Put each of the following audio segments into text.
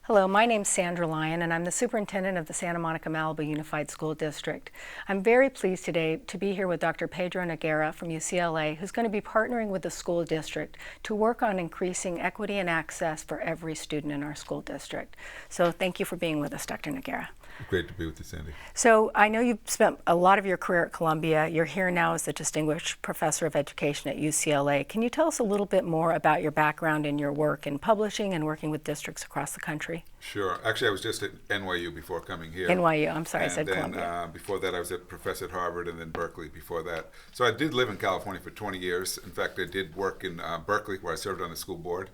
Hello, my name's Sandra Lyon, and I'm the Superintendent of the Santa Monica Malibu Unified School District. I'm very pleased today to be here with Dr. Pedro Noguera from UCLA, who's going to be partnering with the school district to work on increasing equity and access for every student in our school district. So thank you for being with us, Dr. Noguera. Great to be with you, Sandy. So I know you've spent a lot of your career at Columbia. You're here now as the Distinguished Professor of Education at UCLA. Can you tell us a little bit more about your background and your work in publishing and working with districts across the country? Sure. Actually, I was just at NYU before coming here. NYU, I'm sorry, I said then, Columbia. Before that, I was a professor at Harvard and then Berkeley before that. So I did live in California for 20 years. In fact, I did work in Berkeley, where I served on the school board.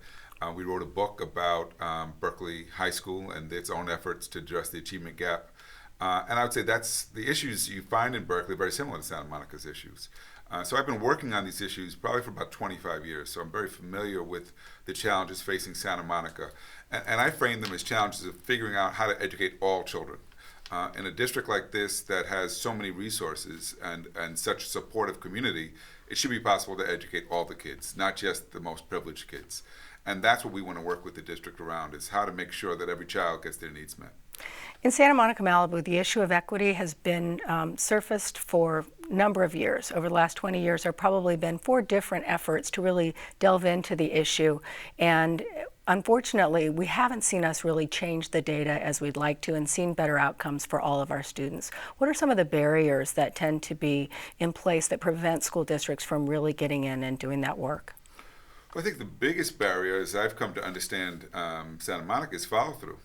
We wrote a book about Berkeley High School and its own efforts to address the achievement gap. And I would say that's the issues you find in Berkeley are very similar to Santa Monica's issues. So I've been working on these issues probably for about 25 years, so I'm very familiar with the challenges facing Santa Monica. And I frame them as challenges of figuring out how to educate all children. In a district like this that has so many resources and such a supportive community, it should be possible to educate all the kids, not just the most privileged kids. And that's what we want to work with the district around, is how to make sure that every child gets their needs met. In Santa Monica, Malibu, the issue of equity has been surfaced for a number of years. Over the last 20 years, there have probably been 4 different efforts to really delve into the issue. And unfortunately, we haven't seen us really change the data as we'd like to and seen better outcomes for all of our students. What are some of the barriers that tend to be in place that prevent school districts from really getting in and doing that work? Well, I think the biggest barrier, as I've come to understand Santa Monica, is follow-through.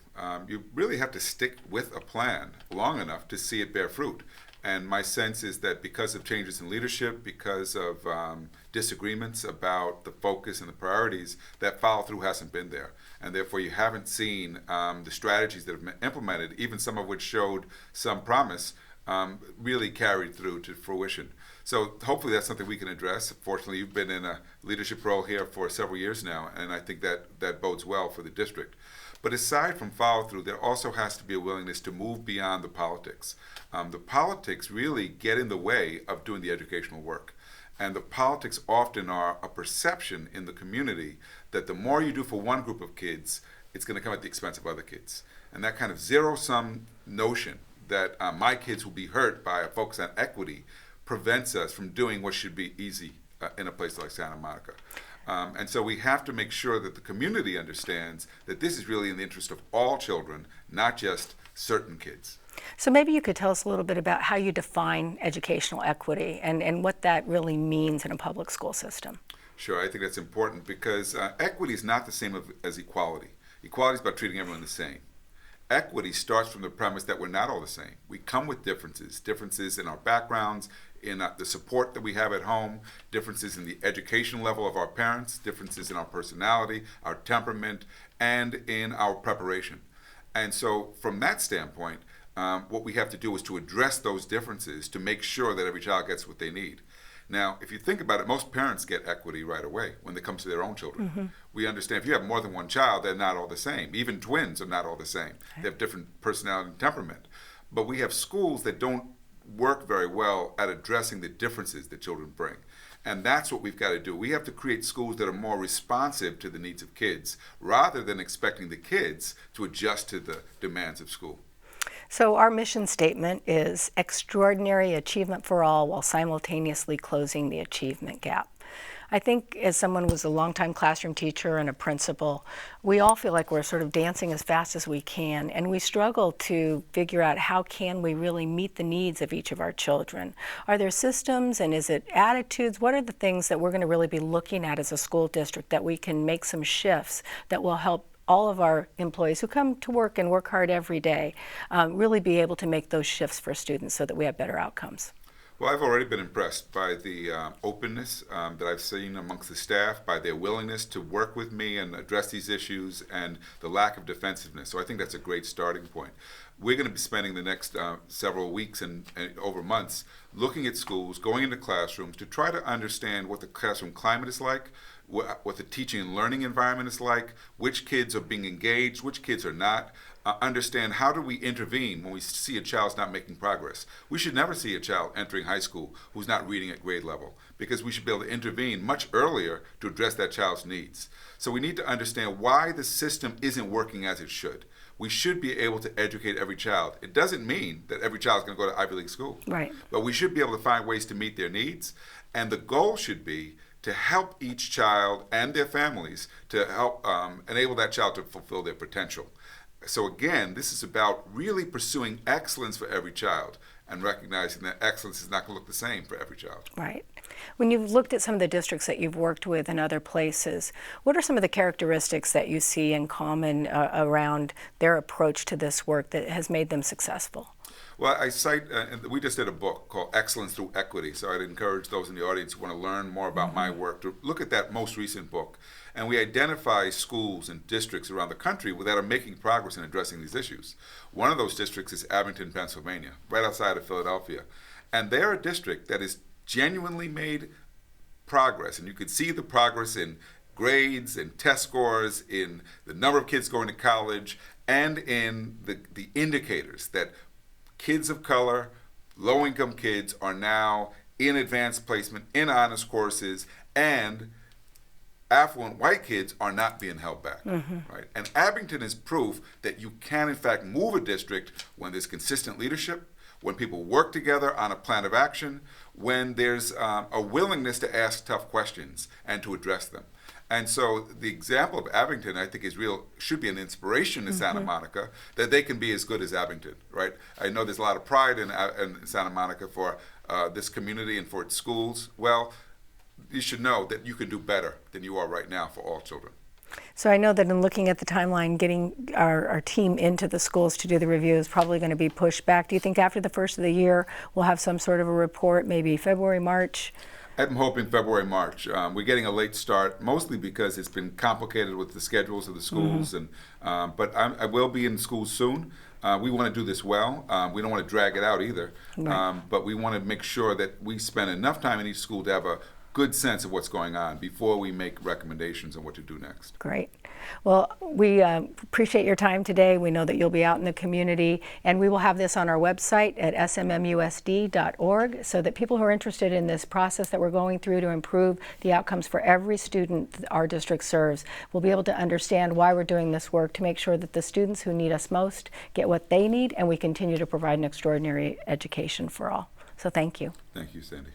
You really have to stick with a plan long enough to see it bear fruit. And my sense is that because of changes in leadership, because of disagreements about the focus and the priorities, that follow-through hasn't been there. And therefore you haven't seen the strategies that have been implemented, even some of which showed some promise, really carried through to fruition. So hopefully that's something we can address. Fortunately, you've been in a leadership role here for several years now, and I think that bodes well for the district. But aside from follow-through, there also has to be a willingness to move beyond the politics. The politics really get in the way of doing the educational work. And the politics often are a perception in the community that the more you do for one group of kids, it's going to come at the expense of other kids. And that kind of zero-sum notion that my kids will be hurt by a focus on equity prevents us from doing what should be easy in a place like Santa Monica. And so we have to make sure that the community understands that this is really in the interest of all children, not just certain kids. So maybe you could tell us a little bit about how you define educational equity and what that really means in a public school system. Sure, I think that's important because equity is not the same as equality. Equality is about treating everyone the same. Equity starts from the premise that we're not all the same. We come with differences in our backgrounds, in the support that we have at home, differences in the education level of our parents, differences in our personality, our temperament, and in our preparation. And so from that standpoint, what we have to do is to address those differences to make sure that every child gets what they need. Now, if you think about it, most parents get equity right away when it comes to their own children. Mm-hmm. We understand if you have more than one child, they're not all the same. Even twins are not all the same. They have different personality and temperament. But we have schools that don't work very well at addressing the differences that children bring. And that's what we've got to do. We have to create schools that are more responsive to the needs of kids rather than expecting the kids to adjust to the demands of school. So our mission statement is extraordinary achievement for all while simultaneously closing the achievement gap. I think as someone who was a longtime classroom teacher and a principal, we all feel like we're sort of dancing as fast as we can, and we struggle to figure out how can we really meet the needs of each of our children. Are there systems and is it attitudes? What are the things that we're going to really be looking at as a school district that we can make some shifts that will help all of our employees who come to work and work hard every day really be able to make those shifts for students so that we have better outcomes? Well, I've already been impressed by the openness that I've seen amongst the staff, by their willingness to work with me and address these issues, and the lack of defensiveness. So I think that's a great starting point. We're going to be spending the next several weeks and over months looking at schools, going into classrooms to try to understand what the classroom climate is like, what the teaching and learning environment is like, which kids are being engaged, which kids are not. Understand how do we intervene when we see a child's not making progress. We should never see a child entering high school who's not reading at grade level, because we should be able to intervene much earlier to address that child's needs. So we need to understand why the system isn't working as it should. We should be able to educate every child. It doesn't mean that every child is going to go to Ivy League school. Right. But we should be able to find ways to meet their needs. And the goal should be to help each child and their families to help enable that child to fulfill their potential. So again, this is about really pursuing excellence for every child and recognizing that excellence is not going to look the same for every child. Right. When you've looked at some of the districts that you've worked with in other places, what are some of the characteristics that you see in common around their approach to this work that has made them successful? Well, I cite, we just did a book called Excellence Through Equity, so I'd encourage those in the audience who want to learn more about my work to look at that most recent book. And we identify schools and districts around the country that are making progress in addressing these issues. One of those districts is Abington, Pennsylvania, right outside of Philadelphia. And they're a district that has genuinely made progress, and you can see the progress in grades and test scores, in the number of kids going to college, and in the indicators that kids of color, low-income kids are now in advanced placement, in honors courses, and affluent white kids are not being held back, right? And Abington is proof that you can, in fact, move a district when there's consistent leadership, when people work together on a plan of action, when there's a willingness to ask tough questions and to address them. And so the example of Abington, I think, should be an inspiration to Santa Monica, that they can be as good as Abington, right? I know there's a lot of pride in Santa Monica for this community and for its schools. Well, you should know that you can do better than you are right now for all children. So I know that in looking at the timeline, getting our team into the schools to do the review is probably going to be pushed back. Do you think after the first of the year we'll have some sort of a report, maybe February, March? I'm hoping February, March. We're getting a late start, mostly because it's been complicated with the schedules of the schools. But I will be in schools soon. We want to do this well. We don't want to drag it out either. Right. But we want to make sure that we spend enough time in each school to have a good sense of what's going on before we make recommendations on what to do next. Great. Well, we appreciate your time today. We know that you'll be out in the community, and we will have this on our website at smmusd.org so that people who are interested in this process that we're going through to improve the outcomes for every student our district serves will be able to understand why we're doing this work to make sure that the students who need us most get what they need, and we continue to provide an extraordinary education for all. So thank you. Thank you, Sandy.